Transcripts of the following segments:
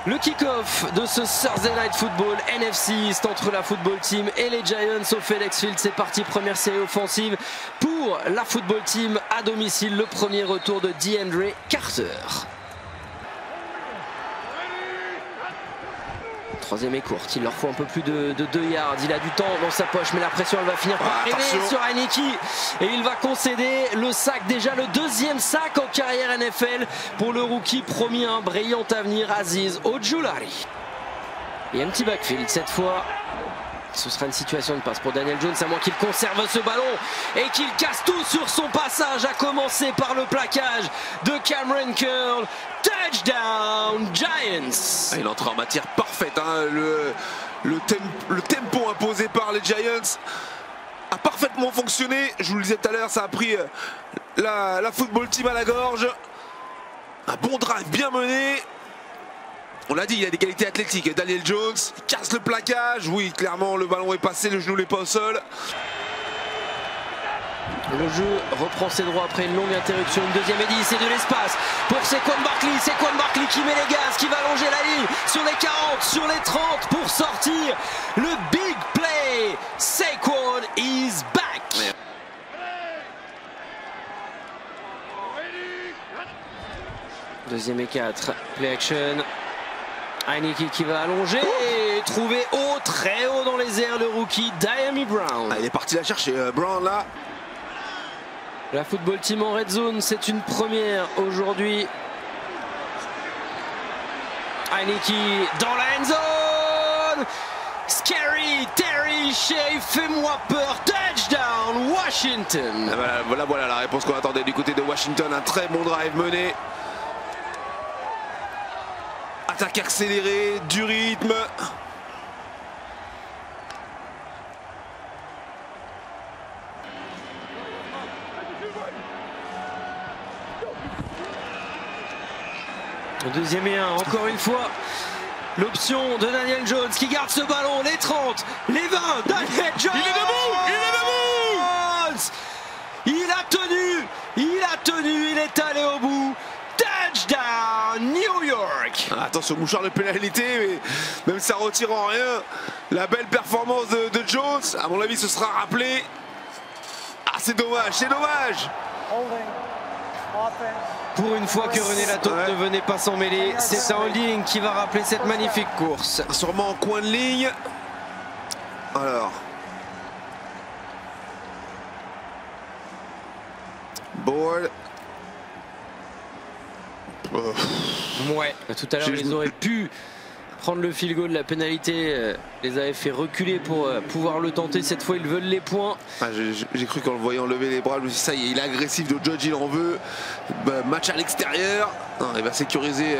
Le kick-off de ce Thursday Night Football NFC East entre la Football Team et les Giants au FedEx Field. C'est parti, première série offensive pour la Football Team à domicile. Le premier retour de DeAndre Carter. Troisième est courte, il leur faut un peu plus de 2 yards, il a du temps dans sa poche mais la pression elle va finir par arriver sur Heinicke et il va concéder le sac, déjà le deuxième sac en carrière NFL pour le rookie promis un brillant avenir, Azeez Ojulari. Et un petit backfield cette fois. Ce sera une situation de passe pour Daniel Jones, à moins qu'il conserve ce ballon et qu'il casse tout sur son passage, à commencer par le plaquage de Cameron Curl. Touchdown Giants. Il entre en matière parfaite, hein. Le tempo imposé par les Giants a parfaitement fonctionné. Je vous le disais tout à l'heure, ça a pris la Football Team à la gorge. Un bon drive bien mené. On l'a dit, il a des qualités athlétiques. Daniel Jones, il casse le plaquage. Oui, clairement, le ballon est passé, le genou n'est pas au sol. Le jeu reprend ses droits après une longue interruption. Une deuxième et 10 et de l'espace pour Saquon Barkley. Saquon Barkley qui met les gaz, qui va longer la ligne sur les 40, sur les 30 pour sortir le big play. Saquon is back. Deuxième et 4, play action. Heinicke qui va allonger et trouver haut, très haut dans les airs le rookie Dyami Brown. Il est parti la chercher, Brown là. La Football Team en red zone, c'est une première aujourd'hui. Heinicke dans la end zone. Scary Terry Shea, fais-moi peur. Touchdown Washington. Voilà la réponse qu'on attendait du côté de Washington. Un très bon drive mené. Attaque accélérée, du rythme. Deuxième et 1, encore une fois. L'option de Daniel Jones qui garde ce ballon, les 30, les 20, Daniel Jones. Il est debout. Il a tenu, il est allé au bout. Touchdown New York. Attention, mouchoir de pénalité, mais même ça retire en rien la belle performance de Jones. À mon avis, ce sera rappelé. Ah, c'est dommage, c'est dommage. Pour une fois que René Lataupe ne venait pas s'en mêler, c'est un holding qui va rappeler cette magnifique course. Sûrement en coin de ligne. Alors. Board. Ouais, tout à l'heure ils auraient pu prendre le field goal, la pénalité les avait fait reculer pour pouvoir le tenter. Cette fois ils veulent les points. Ah, j'ai cru qu'en le voyant lever les bras, je me suis dit ça y est, il est agressif, de Judge il en veut. Match à l'extérieur, il va sécuriser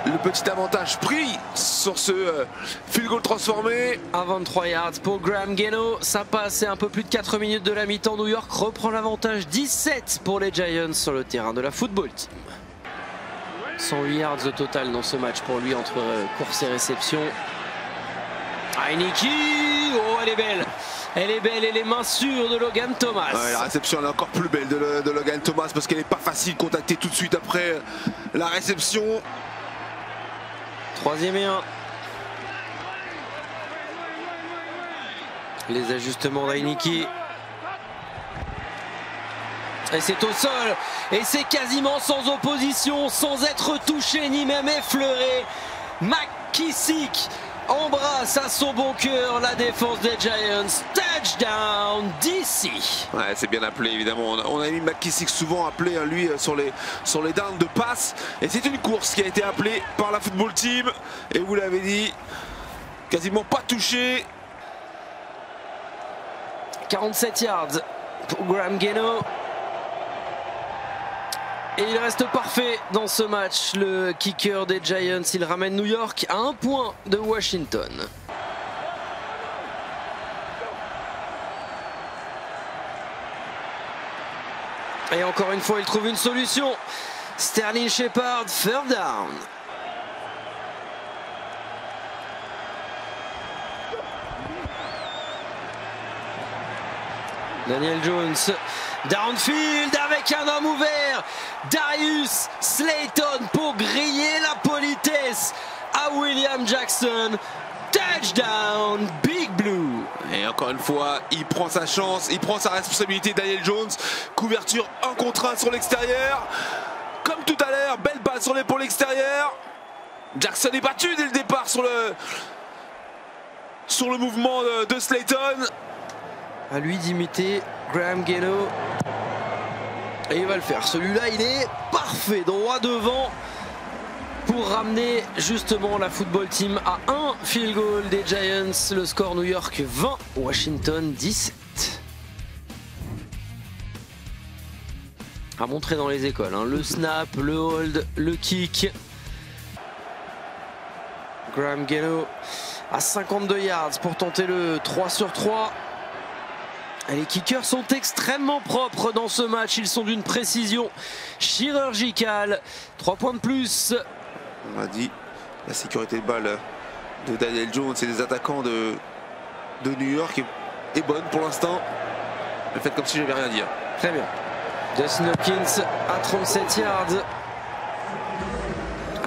le petit avantage pris sur ce field goal transformé. À 23 yards pour Graham Gano, ça passe, c'est un peu plus de 4 minutes de la mi-temps. New York reprend l'avantage, 17 pour les Giants sur le terrain de la Football Team. 108 yards au total dans ce match pour lui entre course et réception. Heinicke, oh elle est belle. Elle est belle et les mains sûres de Logan Thomas. Ouais, la réception elle est encore plus belle de Logan Thomas parce qu'elle n'est pas facile de contacter tout de suite après la réception. Troisième et 1. Les ajustements d'Heinicke. Et c'est au sol. Et c'est quasiment sans opposition, sans être touché ni même effleuré. McKissic embrasse à son bon cœur la défense des Giants. Touchdown DC. Ouais, c'est bien appelé évidemment. On a mis McKissic souvent appelé lui sur les downs de passe. Et c'est une course qui a été appelée par la Football Team. Et vous l'avez dit, quasiment pas touché. 47 yards pour Graham Gano. Et il reste parfait dans ce match, le kicker des Giants. Il ramène New York à 1 point de Washington. Et encore une fois, il trouve une solution. Sterling Shepard, third down. Daniel Jones, downfield avec un homme ouvert. Darius Slayton pour griller la politesse à William Jackson. Touchdown, Big Blue. Et encore une fois, il prend sa chance, il prend sa responsabilité, Daniel Jones. Couverture 1 contre 1 sur l'extérieur. Comme tout à l'heure, belle balle sur l'épaule extérieure. Jackson est battu dès le départ sur le mouvement de Slayton. À lui d'imiter Graham Gano. Et il va le faire. Celui-là, il est parfait, droit devant, pour ramener justement la football team à un field goal des Giants. Le score New York 20, Washington 17. À montrer dans les écoles, hein. Le snap, le hold, le kick. Graham Gano à 52 yards pour tenter le 3 sur 3. Les kickers sont extrêmement propres dans ce match. Ils sont d'une précision chirurgicale. 3 points de plus. On a dit la sécurité de balle de Daniel Jones et des attaquants de New York est bonne pour l'instant. Faites comme si j'avais rien à dire. Très bien. Dustin Hopkins à 37 yards.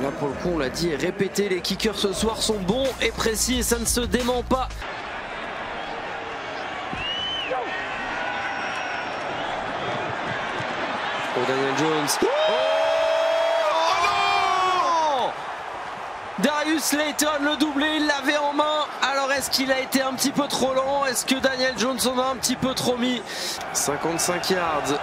Là pour le coup on l'a dit et répété, les kickers ce soir sont bons et précis et ça ne se dément pas. Pour Daniel Jones. Oh, Darius Slayton, le doublé, il l'avait en main. Alors est-ce qu'il a été un petit peu trop lent? Est-ce que Daniel Jones en a un petit peu trop mis? 55 yards.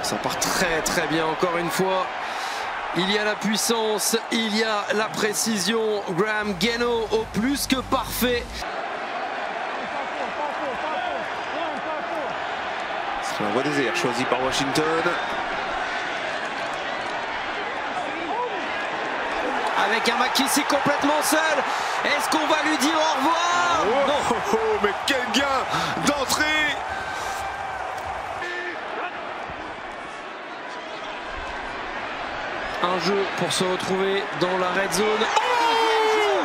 Ça part très bien encore une fois. Il y a la puissance, il y a la précision. Graham Gano au plus que parfait. C'est un voie désert choisi par Washington. Avec un McKissic complètement seul. Est-ce qu'on va lui dire au revoir? Non. Mais quel gain d'entrée! Un jeu pour se retrouver dans la red zone. Oh,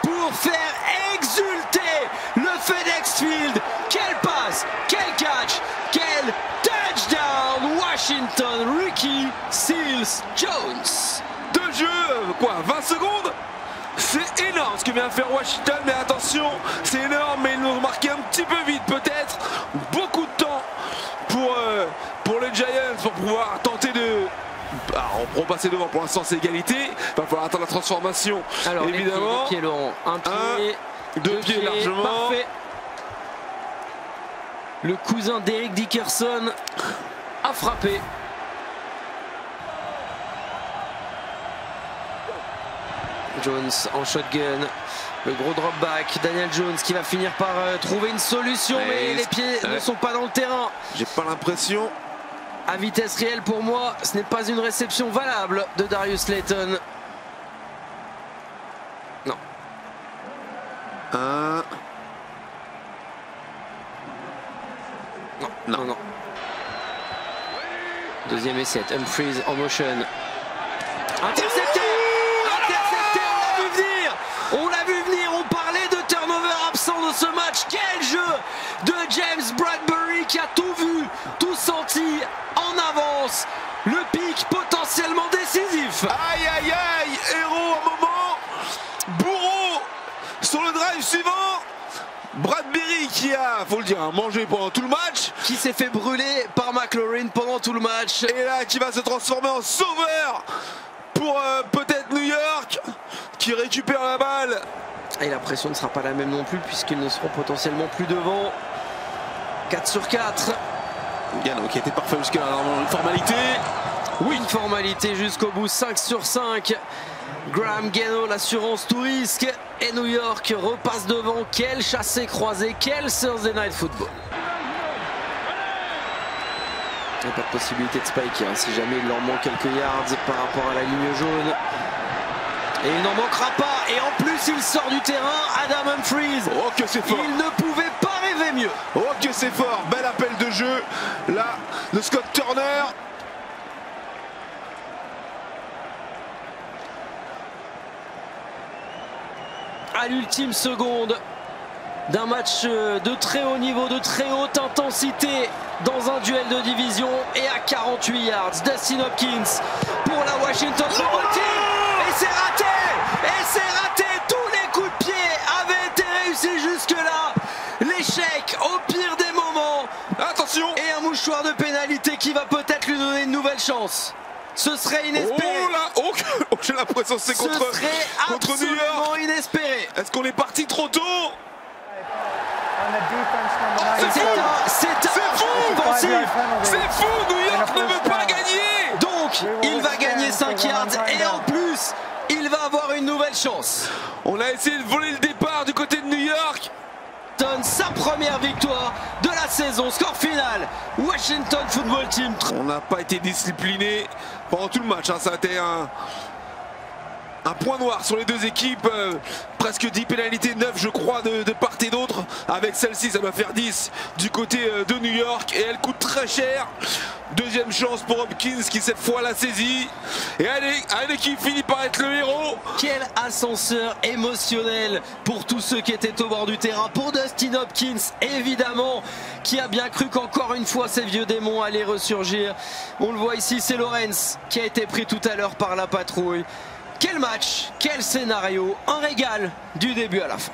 pour faire exulter le FedEx Field. Quelle passe, quel catch, quel touchdown. Washington, Ricky Seals-Jones. 2 jeux, quoi, 20 secondes? C'est énorme ce que vient faire Washington, mais attention, c'est énorme, mais ils nous ont marqué un petit peu vite peut-être. Beaucoup de temps pour les Giants pour pouvoir tenter de... Alors, on pourra passer devant, pour l'instant c'est égalité, il va falloir attendre la transformation. Alors, évidemment. Les pieds, Laurent. Un pied, 2 pieds largement. Parfait. Le cousin d'Eric Dickerson a frappé. Jones en shotgun, le gros drop back, Daniel Jones qui va finir par trouver une solution, mais les pieds ne sont pas dans le terrain. J'ai pas l'impression. À vitesse réelle pour moi, ce n'est pas une réception valable de Darius Slayton. Non. Non. Deuxième essai, Humphries en motion. Intercepté, on l'a vu venir, on parlait de turnover absent de ce match. Quel jeu de James Bradbury qui a tout vu, tout senti, en avance. Le pic potentiellement décisif. Aïe aïe aïe, héros un moment, bourreau sur le drive suivant. Bradbury qui a, faut le dire, mangé pendant tout le match. Qui s'est fait brûler par McLaurin pendant tout le match. Et là qui va se transformer en sauveur pour peut-être New York, qui récupère la balle. Et la pression ne sera pas la même non plus puisqu'ils ne seront potentiellement plus devant. 4 sur 4. Gano qui a été parfait jusqu'à une formalité. Oui, une formalité jusqu'au bout. 5 sur 5. Graham Gano, l'assurance tout risque. Et New York repasse devant. Quel chassé-croisé, quel Thursday Night Football. Il n'y a pas de possibilité de spike hein, si jamais il leur manque quelques yards par rapport à la ligne jaune. Et il n'en manquera pas. Et en plus, il sort du terrain. Adam Humphries. Oh, que c'est fort. Il ne pouvait pas rêver mieux. Oh, que c'est fort. Bel appel de jeu. Là, de Scott Turner. À l'ultime seconde d'un match de très haut niveau, de très haute intensité. dans un duel de division et à 48 yards. Dustin Hopkins pour la Washington Football Team. Et c'est raté! Et c'est raté! Tous les coups de pied avaient été réussis jusque-là. L'échec au pire des moments. Attention! Et un mouchoir de pénalité qui va peut-être lui donner une nouvelle chance. Ce serait inespéré. Oh là! Oh, j'ai l'impression que c'est contre New York. Inespéré. Est-ce qu'on est parti trop tôt? C'est fou! New York ne veut pas gagner! Donc, il va gagner 5 yards et en plus, il va avoir une nouvelle chance. On a essayé de voler le départ du côté de New York. Donne sa première victoire de la saison. Score final, Washington Football Team. On n'a pas été discipliné pendant tout le match. Ça a été un point noir sur les deux équipes. Presque 10 pénalités, 9 je crois de part et d'autre. Avec celle-ci, ça doit faire 10 du côté de New York. Et elle coûte très cher. Deuxième chance pour Hopkins qui cette fois l'a saisie. Et allez qui finit par être le héros. Quel ascenseur émotionnel pour tous ceux qui étaient au bord du terrain. Pour Dustin Hopkins, évidemment, qui a bien cru qu'encore une fois ces vieux démons allaient ressurgir. On le voit ici, c'est Lawrence qui a été pris tout à l'heure par la patrouille. Quel match, quel scénario, un régal du début à la fin.